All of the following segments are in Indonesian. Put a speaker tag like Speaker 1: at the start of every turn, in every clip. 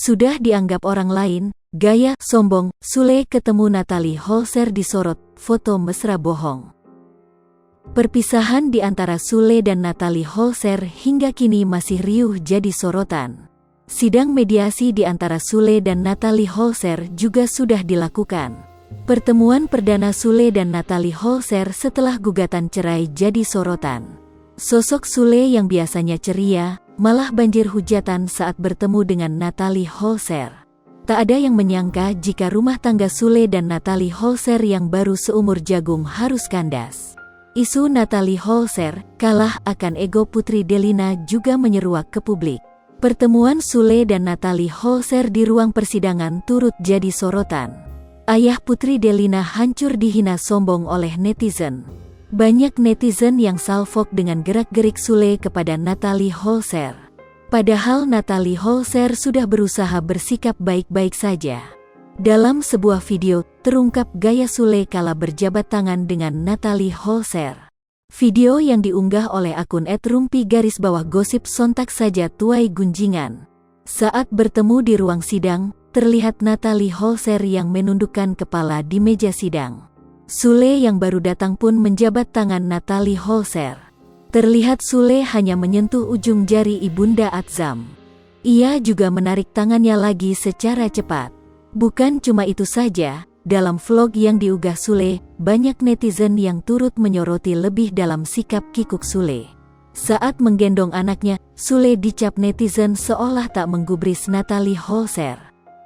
Speaker 1: sudah dianggap orang lain, gaya, sombong, Sule ketemu Natalie Holzer disorot, foto mesra bohong. Perpisahan di antara Sule dan Natalie Holzer hingga kini masih riuh jadi sorotan. Sidang mediasi di antara Sule dan Natalie Holzer juga sudah dilakukan. Pertemuan perdana Sule dan Natalie Holzer setelah gugatan cerai jadi sorotan. Sosok Sule yang biasanya ceria, malah banjir hujatan saat bertemu dengan Natalie Holzer. Tak ada yang menyangka jika rumah tangga Sule dan Natalie Holzer yang baru seumur jagung harus kandas. Isu Natalie Holzer kalah akan ego Putri Delina juga menyeruak ke publik. Pertemuan Sule dan Natalie Holzer di ruang persidangan turut jadi sorotan. Ayah Putri Delina hancur dihina sombong oleh netizen. Banyak netizen yang salfok dengan gerak-gerik Sule kepada Natalie Holzer. Padahal Natalie Holzer sudah berusaha bersikap baik-baik saja. Dalam sebuah video, terungkap gaya Sule kala berjabat tangan dengan Natalie Holzer. Video yang diunggah oleh akun @rumpi_gosip sontak saja tuai gunjingan. Saat bertemu di ruang sidang, terlihat Natalie Holzer yang menundukkan kepala di meja sidang. Sule yang baru datang pun menjabat tangan Natalie Holzer. Terlihat Sule hanya menyentuh ujung jari Ibunda Atzam. Ia juga menarik tangannya lagi secara cepat. Bukan cuma itu saja, dalam vlog yang diunggah Sule, banyak netizen yang turut menyoroti lebih dalam sikap kikuk Sule. Saat menggendong anaknya, Sule dicap netizen seolah tak menggubris Natalie Holzer.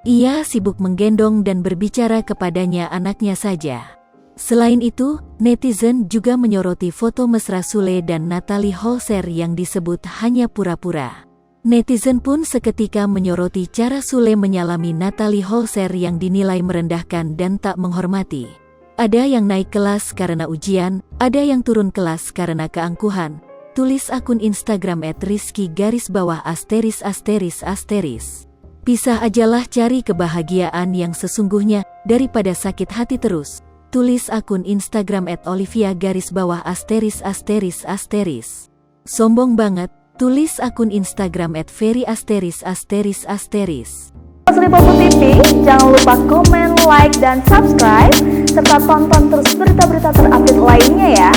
Speaker 1: Ia sibuk menggendong dan berbicara kepadanya anaknya saja. Selain itu, netizen juga menyoroti foto mesra Sule dan Natalie Holzer yang disebut hanya pura-pura. Netizen pun seketika menyoroti cara Sule menyalami Natalie Holzer yang dinilai merendahkan dan tak menghormati. Ada yang naik kelas karena ujian, ada yang turun kelas karena keangkuhan, tulis akun Instagram @rizky__. Pisah ajalah cari kebahagiaan yang sesungguhnya, daripada sakit hati terus, tulis akun Instagram @olivia_. Sombong banget, tulis akun Instagram @ferry_.
Speaker 2: Sripopo TV, jangan lupa komen, like, dan subscribe, serta tonton terus berita-berita terupdate lainnya ya.